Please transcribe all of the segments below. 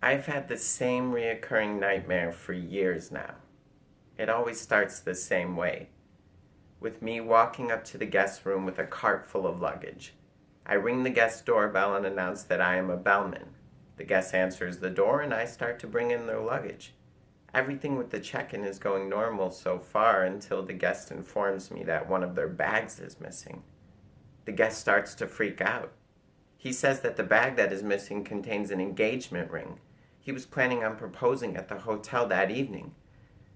I've had the same reoccurring nightmare for years now. It always starts the same way, with me walking up to the guest room with a cart full of luggage. I ring the guest doorbell and announce that I am a bellman. The guest answers the door and I start to bring in their luggage. Everything with the check-in is going normal so far until the guest informs me that one of their bags is missing. The guest starts to freak out. He says that the bag that is missing contains an engagement ring. He was planning on proposing at the hotel that evening.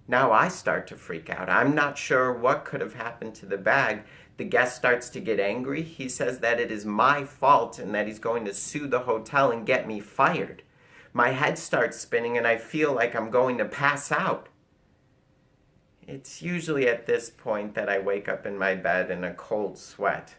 Now I start to freak out. I'm not sure what could have happened to the bag. The guest starts to get angry. He says that it is my fault and that he's going to sue the hotel and get me fired. My head starts spinning and I feel like I'm going to pass out. It's usually at this point that I wake up in my bed in a cold sweat.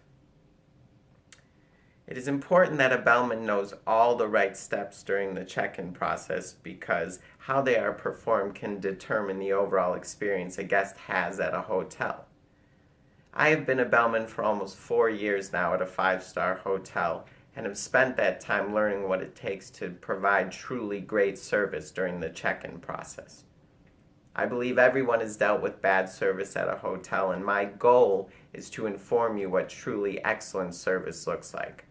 It is important that a bellman knows all the right steps during the check-in process because how they are performed can determine the overall experience a guest has at a hotel. I have been a bellman for almost 4 years now at a 5-star hotel and have spent that time learning what it takes to provide truly great service during the check-in process. I believe everyone has dealt with bad service at a hotel, and my goal is to inform you what truly excellent service looks like.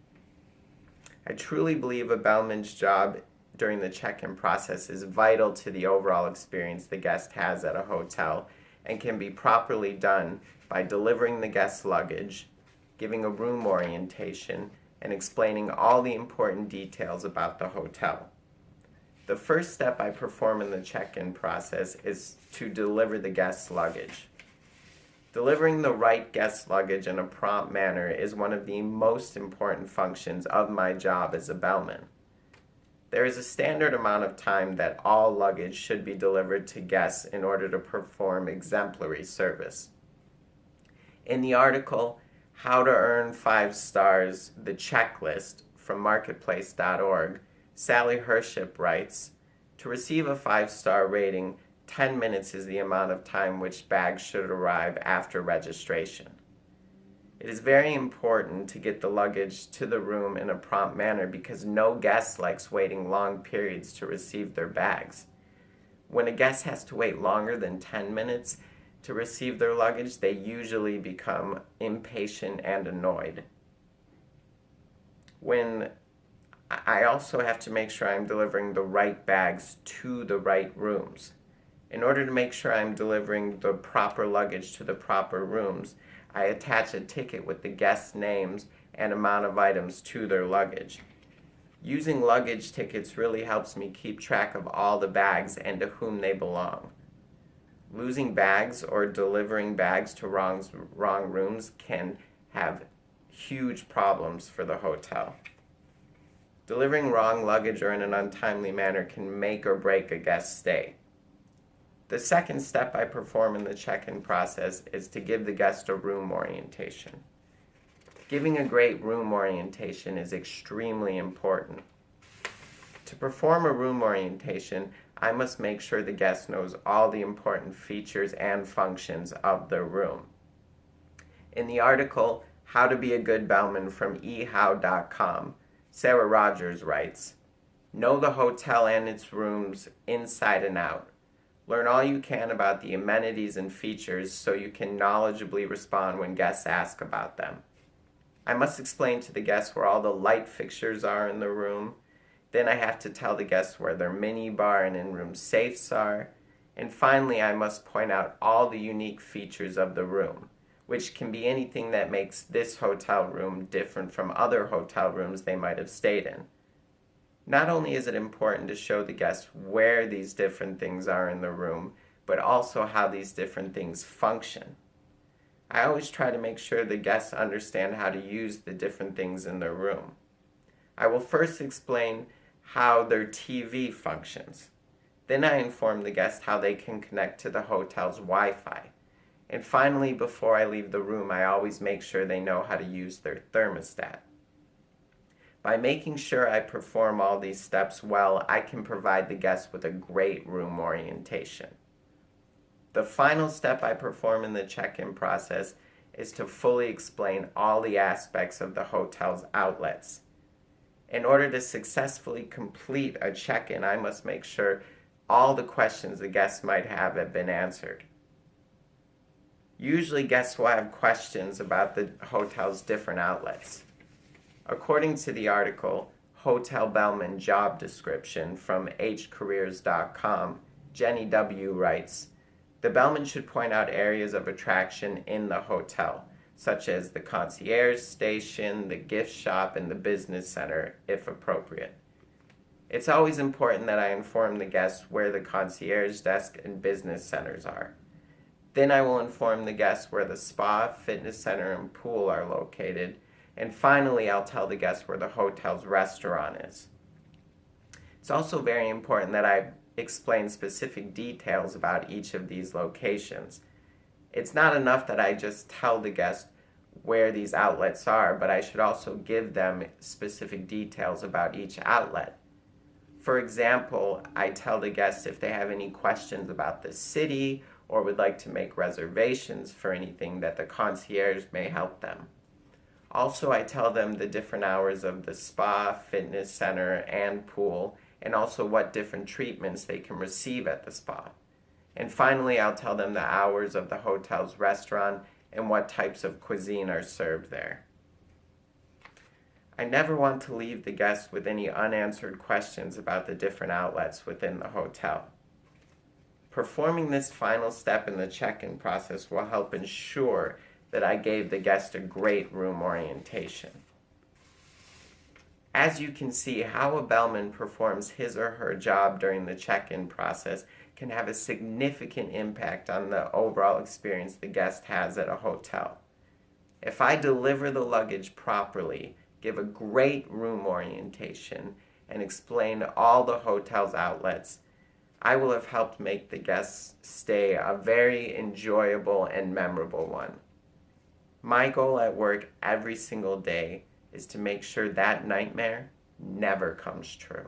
I truly believe a bellman's job during the check-in process is vital to the overall experience the guest has at a hotel and can be properly done by delivering the guest's luggage, giving a room orientation, and explaining all the important details about the hotel. The first step I perform in the check-in process is to deliver the guest's luggage. Delivering the right guest luggage in a prompt manner is one of the most important functions of my job as a bellman. There is a standard amount of time that all luggage should be delivered to guests in order to perform exemplary service. In the article, How to Earn 5 Stars, the Checklist from marketplace.org, Sally Hership writes, "To receive a 5-star rating, 10 minutes is the amount of time which bags should arrive after registration. It is very important to get the luggage to the room in a prompt manner because no guest likes waiting long periods to receive their bags. When a guest has to wait longer than 10 minutes to receive their luggage, they usually become impatient and annoyed. I also have to make sure I'm delivering the right bags to the right rooms. In order to make sure I'm delivering the proper luggage to the proper rooms, I attach a ticket with the guest's names and amount of items to their luggage. Using luggage tickets really helps me keep track of all the bags and to whom they belong. Losing bags or delivering bags to wrong rooms can have huge problems for the hotel. Delivering wrong luggage or in an untimely manner can make or break a guest's stay. The second step I perform in the check-in process is to give the guest a room orientation. Giving a great room orientation is extremely important. To perform a room orientation, I must make sure the guest knows all the important features and functions of their room. In the article, How to Be a Good Bellman from ehow.com, Sarah Rogers writes, "Know the hotel and its rooms inside and out. Learn all you can about the amenities and features so you can knowledgeably respond when guests ask about them. I must explain to the guests where all the light fixtures are in the room. Then I have to tell the guests where their mini bar and in-room safes are. And finally, I must point out all the unique features of the room, which can be anything that makes this hotel room different from other hotel rooms they might have stayed in. Not only is it important to show the guests where these different things are in the room, but also how these different things function. I always try to make sure the guests understand how to use the different things in their room. I will first explain how their TV functions. Then I inform the guests how they can connect to the hotel's Wi-Fi. And finally, before I leave the room, I always make sure they know how to use their thermostat. By making sure I perform all these steps well, I can provide the guests with a great room orientation. The final step I perform in the check-in process is to fully explain all the aspects of the hotel's outlets. In order to successfully complete a check-in, I must make sure all the questions the guests might have been answered. Usually guests will have questions about the hotel's different outlets. According to the article, Hotel Bellman Job Description from hcareers.com, Jenny W. writes, the bellman should point out areas of attraction in the hotel, such as the concierge station, the gift shop, and the business center, if appropriate. It's always important that I inform the guests where the concierge desk and business centers are. Then I will inform the guests where the spa, fitness center, and pool are located. And finally, I'll tell the guests where the hotel's restaurant is. It's also very important that I explain specific details about each of these locations. It's not enough that I just tell the guest where these outlets are, but I should also give them specific details about each outlet. For example, I tell the guests if they have any questions about the city or would like to make reservations for anything that the concierge may help them. Also, I tell them the different hours of the spa, fitness center, and pool, and also what different treatments they can receive at the spa. And finally, I'll tell them the hours of the hotel's restaurant and what types of cuisine are served there. I never want to leave the guests with any unanswered questions about the different outlets within the hotel. Performing this final step in the check-in process will help ensure that I gave the guest a great room orientation. As you can see, how a bellman performs his or her job during the check-in process can have a significant impact on the overall experience the guest has at a hotel. If I deliver the luggage properly, give a great room orientation, and explain all the hotel's outlets, I will have helped make the guest's stay a very enjoyable and memorable one. My goal at work every single day is to make sure that nightmare never comes true.